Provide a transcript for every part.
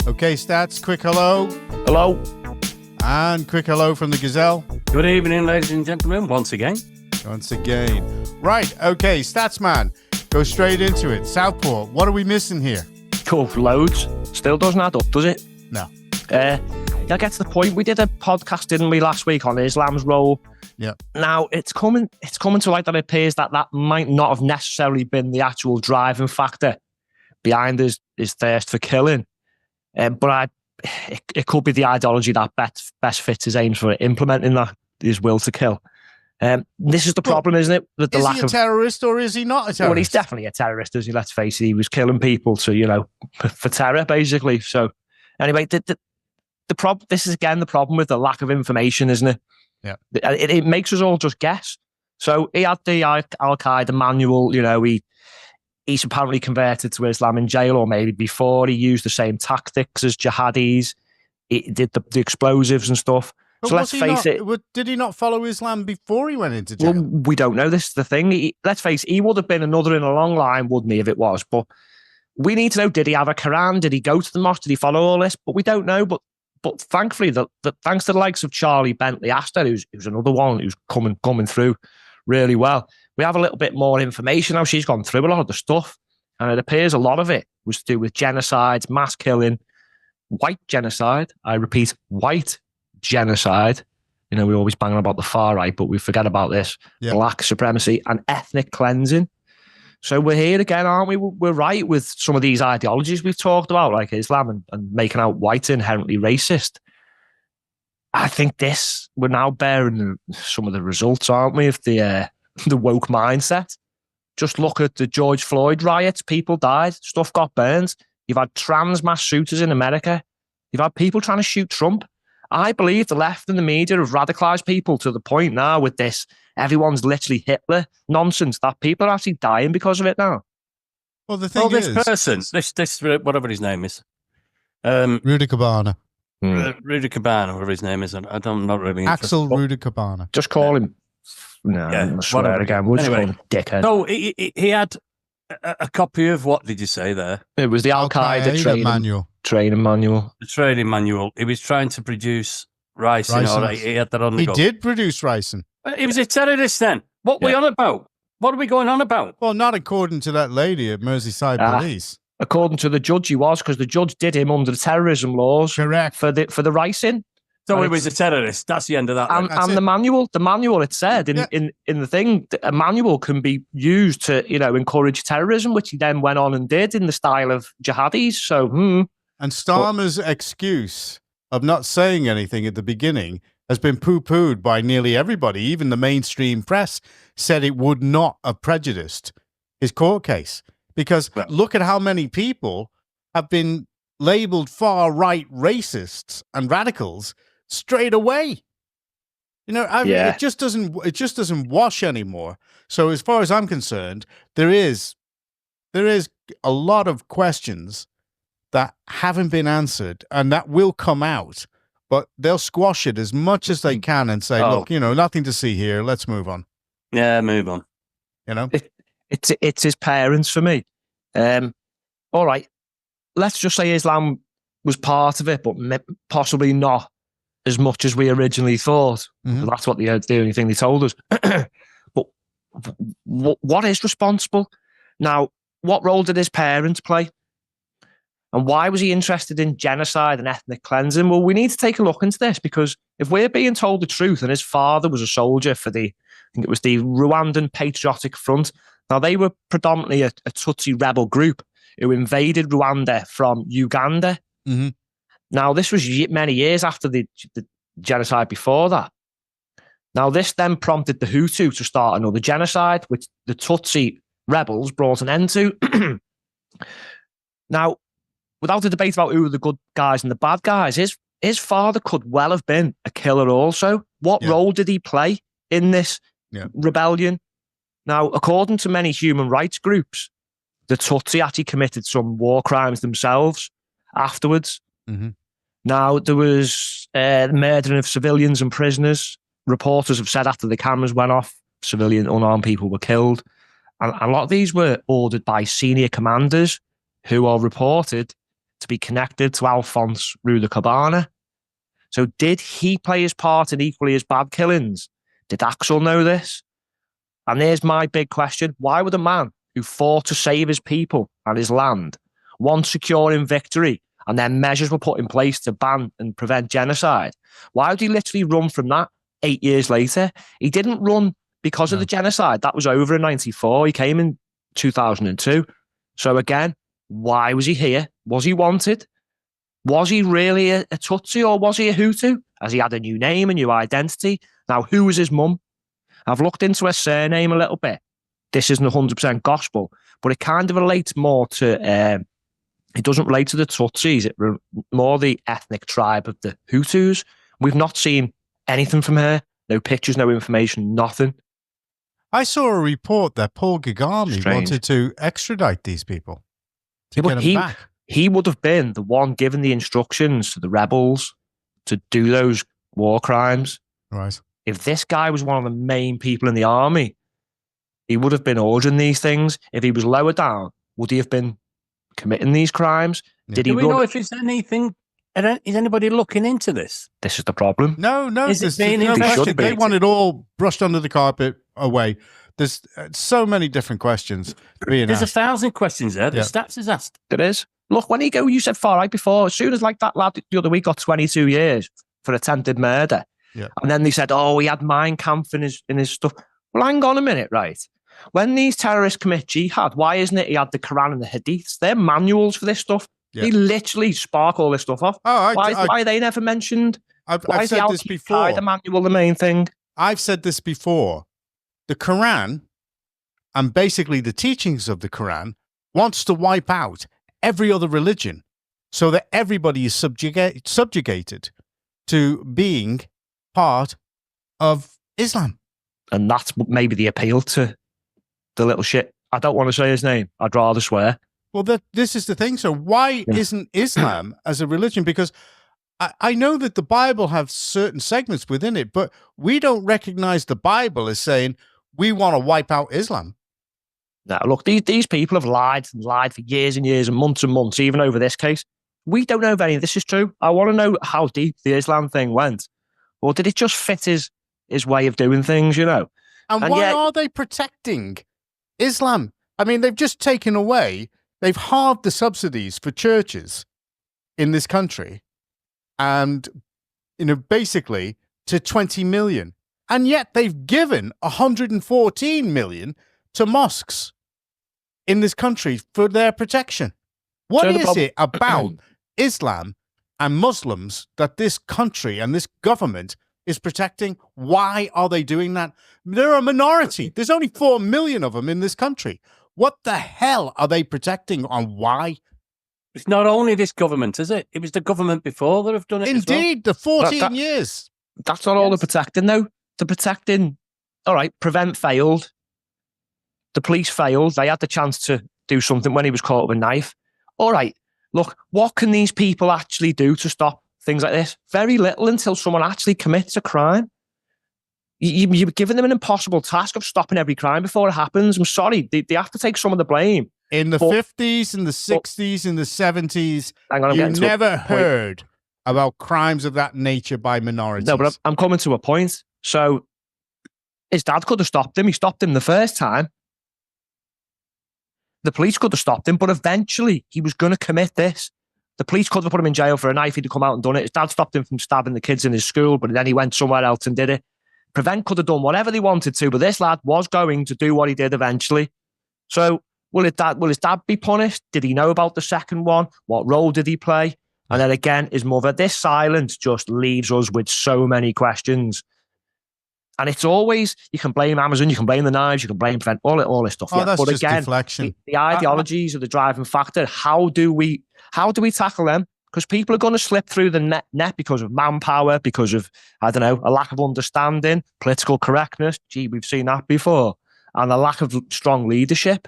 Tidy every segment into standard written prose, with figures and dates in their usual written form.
Okay, Stats, quick hello. Hello. And quick hello from the Gazelle. Good evening, ladies and gentlemen, once again. Right, okay, Stats man, go straight into it. Southport, what are we missing here? Cool, loads. Still doesn't add up, does it? No. I'll get to the point. We did a podcast, didn't we, last week on Islam's role? Yeah. Now, it's coming to light that it appears that might not have necessarily been the actual driving factor behind his thirst for killing. But it could be the ideology that best fits his aims for implementing his will to kill. This is the problem, isn't it? That is he a terrorist or is he not a terrorist? Well, he's definitely a terrorist, as you let's face it. He was killing people for terror, basically. So, anyway, the problem. This is again the problem with the lack of information, isn't it? Yeah. It makes us all just guess. So he had the Al Qaeda manual. He's apparently converted to Islam in jail, or maybe before. He used the same tactics as jihadis. He did the explosives and stuff. But so let's face it. Did he not follow Islam before he went into jail? Well, we don't know. This is the thing. Let's face it, he would have been another in a long line, wouldn't he, if it was? But we need to know, did he have a Quran? Did he go to the mosque? Did he follow all this? But we don't know. But thankfully, thanks to the likes of Charlie Bentley Astor, who's another one who's coming through really well, we have a little bit more information now. She's gone through a lot of the stuff, and it appears a lot of it was to do with genocide, mass killing, white genocide. I repeat, white genocide. We always bang on about the far right, but we forget about this. Yeah. Black supremacy and ethnic cleansing. So we're here again, aren't we? We're right with some of these ideologies we've talked about, like Islam and making out white inherently racist. I think we're now bearing some of the results, aren't we, of the woke mindset. Just look at the George Floyd riots. People died. Stuff got burned. You've had trans mass shooters in America. You've had people trying to shoot Trump. I believe the left and the media have radicalised people to the point now with this everyone's literally Hitler nonsense that people are actually dying because of it now. Well, the thing is... this whatever his name is. Rudy Cabana. Rudy Cabana, whatever his name is. I'm not really interested. Axel Rudy Cabana. Just call him... No, yeah, whatever again. We'll just call him dickhead. So he had a copy of, what did you say there? It was the Al Qaeda training manual. The training manual. He was trying to produce ricin. All right, he had that on the go. He did produce ricin. He was a terrorist then. What were we on about? What are we going on about? Well, not according to that lady at Merseyside Police. According to the judge, he was, because the judge did him under the terrorism laws. Correct. For the ricin. So he was a terrorist. That's the end of that. And the manual, it said in the thing, a manual can be used to, encourage terrorism, which he then went on and did in the style of jihadis. So, And Starmer's excuse of not saying anything at the beginning has been poo-pooed by nearly everybody. Even the mainstream press said it would not have prejudiced his court case. Because look at how many people have been labelled far-right racists and radicals straight away. It just doesn't wash anymore. So as far as I'm concerned, there is a lot of questions that haven't been answered, and that will come out, but they'll squash it as much as they can and say, look, nothing to see here. Let's move on. Yeah, move on. It's his parents for me. All right. Let's just say Islam was part of it, but possibly not as much as we originally thought. Mm-hmm. That's what the only thing they told us. But what is responsible? Now, what role did his parents play? And why was he interested in genocide and ethnic cleansing? Well, we need to take a look into this, because if we're being told the truth, and his father was a soldier for I think it was the Rwandan Patriotic Front. Now, they were predominantly a Tutsi rebel group who invaded Rwanda from Uganda. Mm-hmm. Now, this was many years after the genocide before that. Now, this then prompted the Hutu to start another genocide, which the Tutsi rebels brought an end to. Now, without a debate about who were the good guys and the bad guys, his father could well have been a killer also. What role did he play in this rebellion? Now, according to many human rights groups, the Tutsi actually committed some war crimes themselves afterwards. Mm-hmm. Now, there was murdering of civilians and prisoners. Reporters have said after the cameras went off, civilian unarmed people were killed. And a lot of these were ordered by senior commanders who are reported to be connected to Alphonse Rue de Cabana. So did he play his part in equally as bad killings? Did Axel know this? And there's my big question. Why would a man who fought to save his people and his land, once securing victory, and then measures were put in place to ban and prevent genocide, why would he literally run from that 8 years later? He didn't run because of the genocide. That was over in 94. He came in 2002. So again, why was he here? Was he wanted? Was he really a Tutsi or was he a Hutu? Has he had a new name, a new identity? Now, who was his mum? I've looked into her surname a little bit. This isn't 100% gospel, but it kind of relates more to, it doesn't relate to the Tutsis, more the ethnic tribe of the Hutus. We've not seen anything from her. No pictures, no information, nothing. I saw a report that Paul Kagame wanted to extradite these people to get them back. He would have been the one giving the instructions to the rebels to do those war crimes. Right. If this guy was one of the main people in the army, he would have been ordering these things. If he was lower down, would he have been committing these crimes? Did he? Do we know if it's anything? Is anybody looking into this? This is the problem. No. Is it being no question. be? They want it all brushed under the carpet away. There's so many different questions being There's asked. 1,000 questions there. The stats is asked. There is. Look, when you said far right before, as soon as like that lad the other week got 22 years for attempted murder, and then they said, oh, he had Mein Kampf in his stuff. Well, hang on a minute, right? When these terrorists commit jihad, why isn't it he had the Quran and the Hadiths? They're manuals for this stuff. Yeah. They literally spark all this stuff off. Oh, why are they never mentioned? I've said this before. The manual, the main thing. I've said this before. The Quran and basically the teachings of the Quran wants to wipe out every other religion so that everybody is subjugated to being part of Islam. And that's maybe the appeal to the little shit. I don't want to say his name. I'd rather swear. Well, this is the thing. So why isn't Islam as a religion? Because I know that the Bible has certain segments within it, but we don't recognize the Bible as saying we want to wipe out Islam. Now, look, these people have lied for years and years and months, even over this case. We don't know if any of this is true. I want to know how deep the Islam thing went. Or did it just fit his way of doing things, you know? And why are they protecting Islam? I mean, they've just taken away, they've halved the subsidies for churches in this country and, basically to 20 million. And yet they've given 114 million to mosques in this country for their protection. What is it about Islam and Muslims that this country and this government is protecting? Why are they doing that? They're a minority. There's only 4 million of them in this country. What the hell are they protecting and why? It's not only this government, is it? It was the government before that have done it. Indeed, the 14 years. That's not all they're protecting, though. They're protecting, all right, Prevent failed. The police failed. They had the chance to do something when he was caught with a knife. All right, look, what can these people actually do to stop things like this? Very little until someone actually commits a crime. You're giving them an impossible task of stopping every crime before it happens. I'm sorry, they have to take some of the blame. In the 50s, in the 60s, in the 70s, you never heard about crimes of that nature by minorities. No, but I'm coming to a point. So his dad could have stopped him. He stopped him the first time. The police could have stopped him, but eventually he was going to commit this. The police could have put him in jail for a knife. He'd have come out and done it. His dad stopped him from stabbing the kids in his school, but then he went somewhere else and did it. Prevent could have done whatever they wanted to, but this lad was going to do what he did eventually. So will his dad be punished? Did he know about the second one? What role did he play? And then again, his mother. This silence just leaves us with so many questions. And it's always, you can blame Amazon, you can blame the knives, you can blame Prevent, all this stuff. Oh, that's but just again, deflection. The ideologies are the driving factor. How do we tackle them? Because people are going to slip through the net because of manpower, because of, I don't know, a lack of understanding, political correctness. Gee, we've seen that before. And a lack of strong leadership.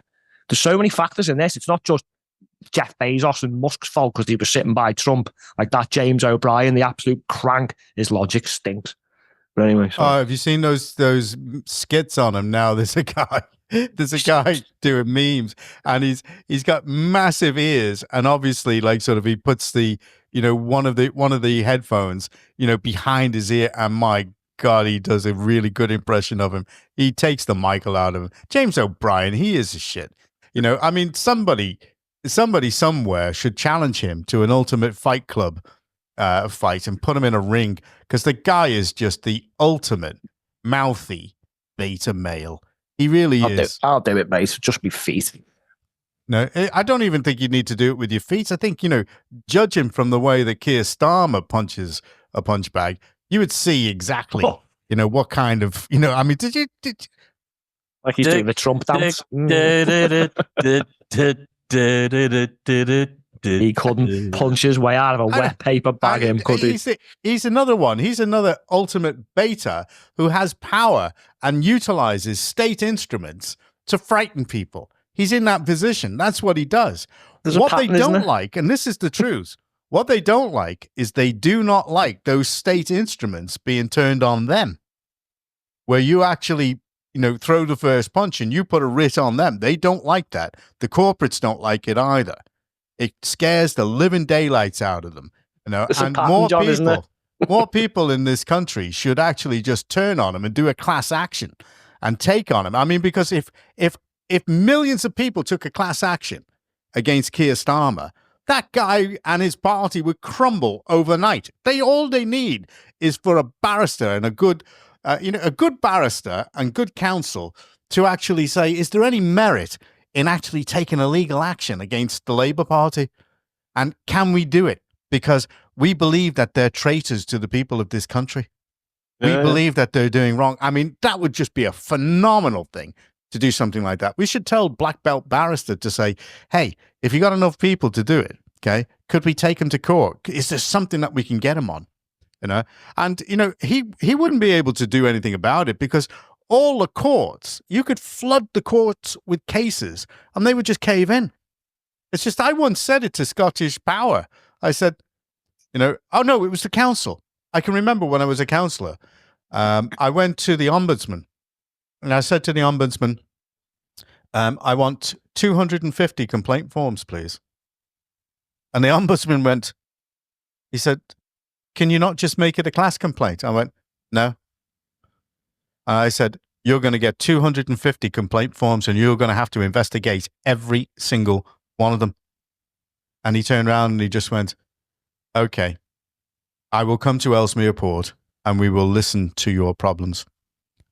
There's so many factors in this. It's not just Jeff Bezos and Musk's fault because he was sitting by Trump like that James O'Brien, the absolute crank. His logic stinks. But anyway, sorry. Oh, have you seen those skits on him now? There's a guy doing memes, and he's got massive ears, and obviously, like, sort of, he puts the one of the headphones behind his ear, and my God, he does a really good impression of him. He takes the Michael out of him. James O'Brien, he is a shit. I mean, somebody somewhere should challenge him to an ultimate fight club fight and put him in a ring, because the guy is just the ultimate mouthy beta male. He really is. I'll do it, mate. Just be feet. No, I don't even think you need to do it with your feet. I think, judging from the way that Keir Starmer punches a punch bag, you would see exactly, what kind of, I mean, did you like he's doing the Trump dance? He couldn't punch his way out of a wet paper bag, could he? He's another one. He's another ultimate beta who has power and utilizes state instruments to frighten people. He's in that position. That's what he does. What they don't like, and this is the truth, what they don't like is they do not like those state instruments being turned on them, where you actually throw the first punch and you put a writ on them. They don't like that. The corporates don't like it either. It scares the living daylights out of them. And more people in this country should actually just turn on them and do a class action and take on them. I mean, because if millions of people took a class action against Keir Starmer, that guy and his party would crumble overnight. All they need is for a barrister and a good barrister and good counsel to actually say, is there any merit in actually taking a legal action against the Labour Party? And can we do it? Because we believe that they're traitors to the people of this country. We believe that they're doing wrong. I mean, that would just be a phenomenal thing to do something like that. We should tell Black Belt Barrister to say, hey, if you got enough people to do it, okay, could we take him to court? Is there something that we can get him on? And, he wouldn't be able to do anything about it, because all the courts, you could flood the courts with cases and they would just cave in. It's just, I once said it to Scottish Power. I said, oh no, it was the council. I can remember when I was a councillor, I went to the ombudsman and I said to the ombudsman, I want 250 complaint forms, please. And the ombudsman he said, can you not just make it a class complaint? I went, no. I said, you're going to get 250 complaint forms and you're going to have to investigate every single one of them. And he turned around and he just went, okay, I will come to Ellesmere Port and we will listen to your problems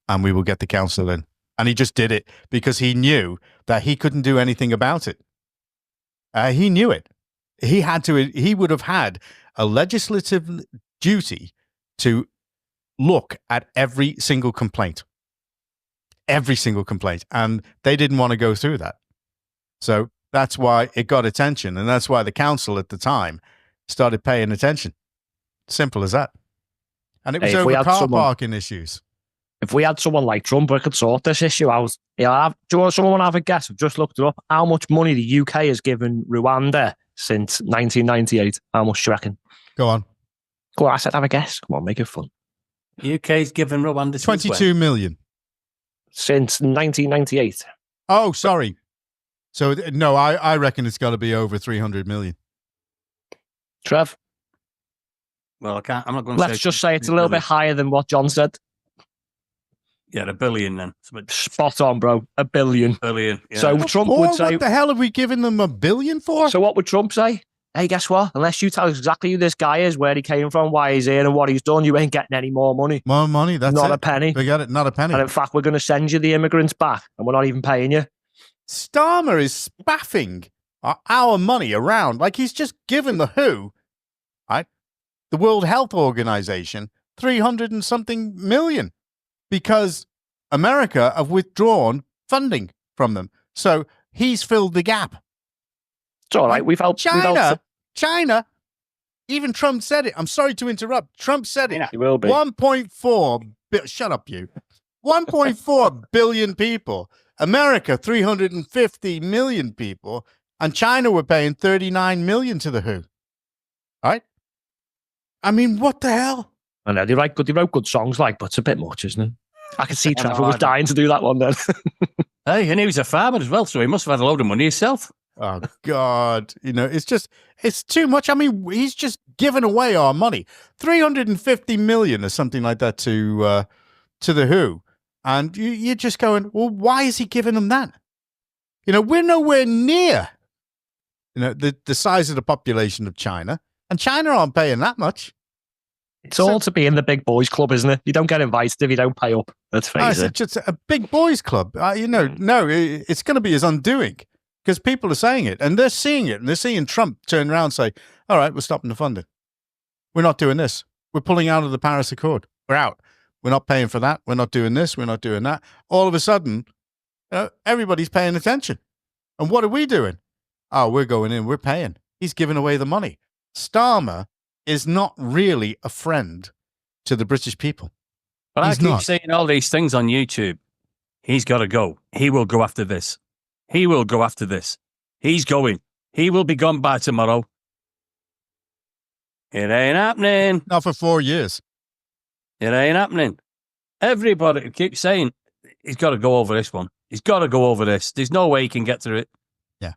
and we will get the council in. And he just did it because he knew that he couldn't do anything about it. He knew it. He would have had a legislative duty to look at every single complaint. And they didn't want to go through that. So that's why it got attention. And that's why the council at the time started paying attention. Simple as that. And it was over car parking issues. If we had someone like Trump, we could sort this issue out. Do you want someone to have a guess? I've just looked it up. How much money the UK has given Rwanda since 1998? How much do you reckon? Go on. I said have a guess. Come on, make it fun. UK's given Rwanda 22 million. Since 1998. Oh, sorry. So, no, I reckon it's got to be over 300 million. Trev? Well, I'm not going to Let's just say it's a little bit higher than what John said. Yeah, $1 billion then. Spot on, bro. $1 billion. Yeah. So Trump would say... What the hell have we given them $1 billion for? So what would Trump say? Hey, guess what? Unless you tell us exactly who this guy is, where he came from, why he's here and what he's done, you ain't getting any more money. More money, that's not it. a penny. Forget it, not a penny. And in fact, we're going to send you the immigrants back and we're not even paying you. Starmer is spaffing our money around like he's just given the WHO, right, the World Health Organization, 300 and something million because America have withdrawn funding from them. So he's filled the gap. It's all right. We've helped China. Even Trump said it. I'm sorry to interrupt. Trump said it. He will be. 1.4 shut up, you. 1.4 billion people. America, 350 million people. And China were paying 39 million to the WHO. All right? I mean, what the hell? I know they wrote good songs, like, but it's a bit much, isn't it? I could see Trevor was I- dying to do that one then. Hey, and he was a farmer as well, so he must have had a load of money himself. Oh God, it's too much. I mean, he's just given away our money, 350 million or something like that to the Who, and you're just going, well, why is he giving them that? We're nowhere near, the size of the population of China, and China aren't paying that much. It's all to be in the big boys club, isn't it? You don't get invited if you don't pay up. Let's face it. It's just a big boys club. No, it's going to be his undoing. Because people are saying it, and they're seeing it, and they're seeing Trump turn around and say, all right, we're stopping the funding. We're not doing this. We're pulling out of the Paris Accord. We're out. We're not paying for that. We're not doing this. We're not doing that. All of a sudden, everybody's paying attention. And what are we doing? Oh, we're going in. We're paying. He's giving away the money. Starmer is not really a friend to the British people. But He's I keep not. seeing all these things on YouTube. He's got to go. He will go after this. He will go after this. He's going. He will be gone by tomorrow. It ain't happening. Not for 4 years. It ain't happening. Everybody keeps saying, he's got to go over this one. He's got to go over this. There's no way he can get through it. Yeah.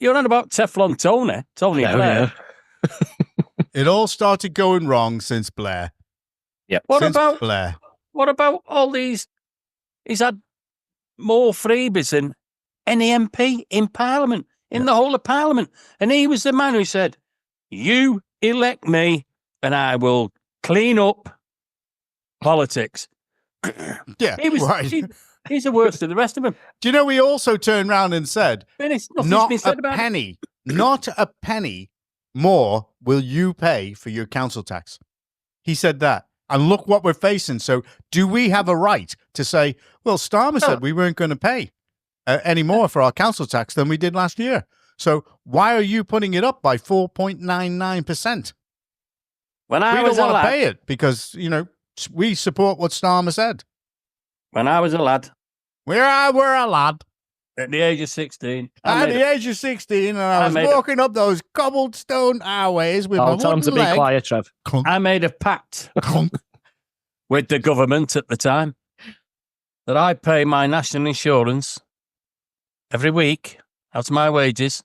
You're on about Teflon Tony. Tony Blair. Yeah. It all started going wrong since Blair. Yeah. What Since about Blair? What about all these? He's had more freebies than any MP in Parliament, in the whole of Parliament. And he was the man who said, you elect me and I will clean up politics. Yeah, He was, right. he's the worst of the rest of them. Do you know he also turned around and said, Nothing's not been said a about it. penny, not a penny more will you pay for your council tax. He said that. And look what we're facing. So do we have a right to say, well, Starmer said we weren't going to pay any more for our council tax than we did last year. So why are you putting it up by 4.99%? When I We was don't a want to lad, pay it because, we support what Starmer said. when I was a lad, We're a lad. at the age of 16, At the age of 16, and I was made walking up those cobblestone highways with my I'll tell him wooden to be leg. quiet, Trev. Clunk, I made a pact clunk. with the government at the time that I pay my national insurance every week out of my wages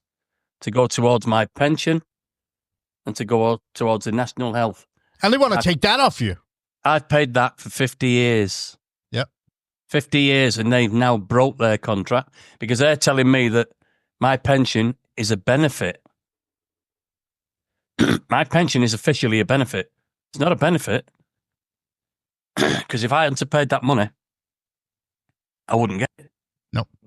to go towards my pension and to go towards the national health. And they want to take that off you. I've paid that for 50 years. Yep. 50 years, and they've now broke their contract because they're telling me that my pension is a benefit. My pension is officially a benefit. It's not a benefit because if I hadn't paid that money, I wouldn't get it.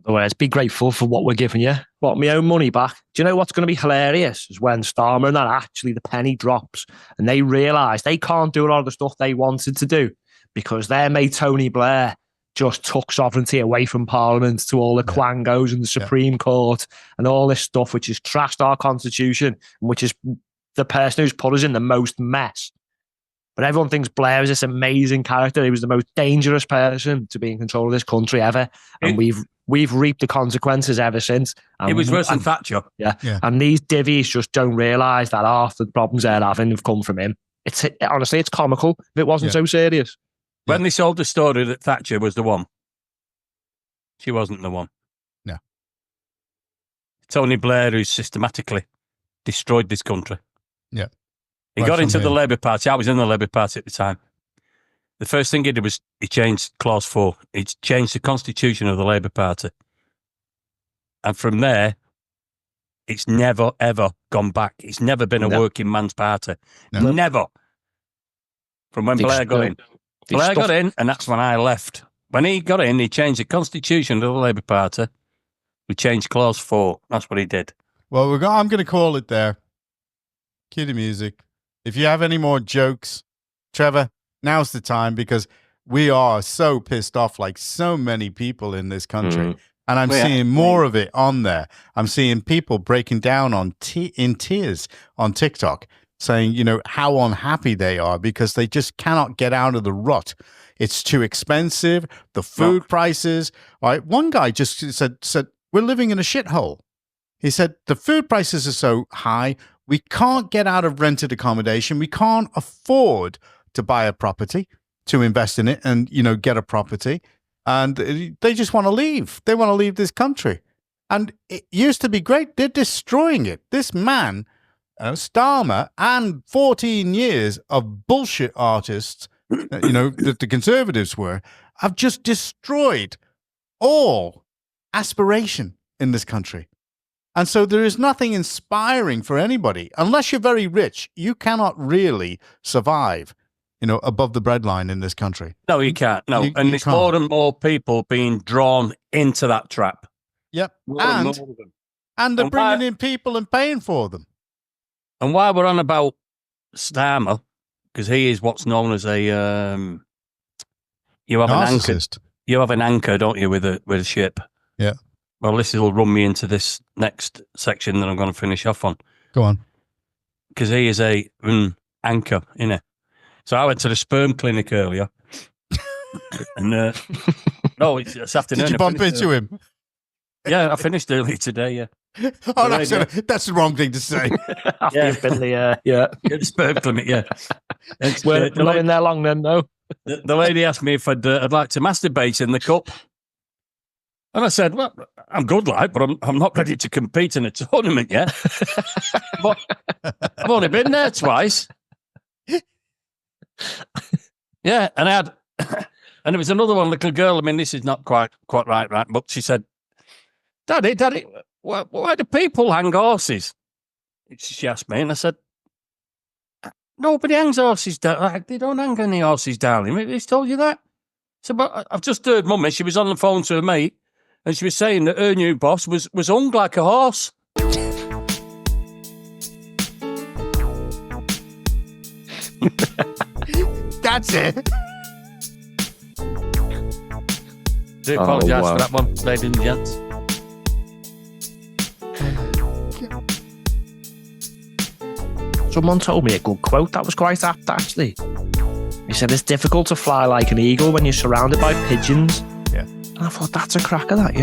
Otherwise, be grateful for what we're giving you. Want my own money back. Do you know what's going to be hilarious? Is when Starmer and that actually the penny drops and they realise they can't do a lot of the stuff they wanted to do because their mate Tony Blair just took sovereignty away from Parliament to all the quangos and the Supreme Court and all this stuff, which has trashed our constitution, which is the person who's put us in the most mess. But everyone thinks Blair is this amazing character. He was the most dangerous person to be in control of this country ever. And we've reaped the consequences ever since. It was worse than Thatcher. Yeah. And these divvies just don't realise that half the problems they're having have come from him. Honestly, it's comical if it wasn't so serious. When they sold the story that Thatcher was the one, she wasn't the one. No. Tony Blair, who systematically destroyed this country. Yeah. He Right got from into the here. Labour Party. I was in the Labour Party at the time. The first thing he did was he changed Clause 4. He changed the constitution of the Labour Party. And from there, it's never, ever gone back. It's never been a working man's party. No. Never. From when Blair got in. Blair got in, and that's when I left. When he got in, he changed the constitution of the Labour Party. We changed Clause 4. That's what he did. Well, I'm going to call it there. Cue the music. If you have any more jokes, Trevor, now's the time because we are so pissed off like so many people in this country. And I'm seeing more of it on there. I'm seeing people breaking down in tears on TikTok saying, how unhappy they are because they just cannot get out of the rut. It's too expensive. The food prices. Right? One guy just said, we're living in a shithole. He said, the food prices are so high. We can't get out of rented accommodation. We can't afford to buy a property, to invest in it and, get a property. And they just want to leave. They want to leave this country. And it used to be great. They're destroying it. This man, Starmer, and 14 years of bullshit artists, that the Conservatives were, have just destroyed all aspiration in this country. And so there is nothing inspiring for anybody. Unless you're very rich, you cannot really survive, above the breadline in this country. No, you can't. No. And there's more and more people being drawn into that trap. Yep. And they're bringing in people and paying for them. And while we're on about Starmer, because he is what's known as a you have narcissist. An anchor. You have an anchor, don't you, with a ship? Yeah. Well, this will run me into this next section that I'm going to finish off on. Go on. Because he is a anchor, innit? So I went to the sperm clinic earlier. And no, it's this afternoon. Did you bump into him? Yeah, I finished early today, yeah. Oh, that's the wrong thing to say. After you've been the the sperm clinic, yeah. We're not in there long then, no. The lady asked me if I'd like to masturbate in the cup. And I said, well, I'm good, but I'm not ready to compete in a tournament yet. But I've only been there twice. Yeah, and I had, and there was another one, little girl. I mean, this is not quite right, but she said, Daddy, why do people hang horses? She asked me, and I said, nobody hangs horses down. They don't hang any horses down. He's told you that? So, but I've just heard Mummy, she was on the phone to her mate, and she was saying that her new boss was hung like a horse. That's it. Do apologise for that one, ladies and gents. Someone told me a good quote that was quite apt, actually. He said, it's difficult to fly like an eagle when you're surrounded by pigeons. Yeah. And I thought, that's a cracker, that,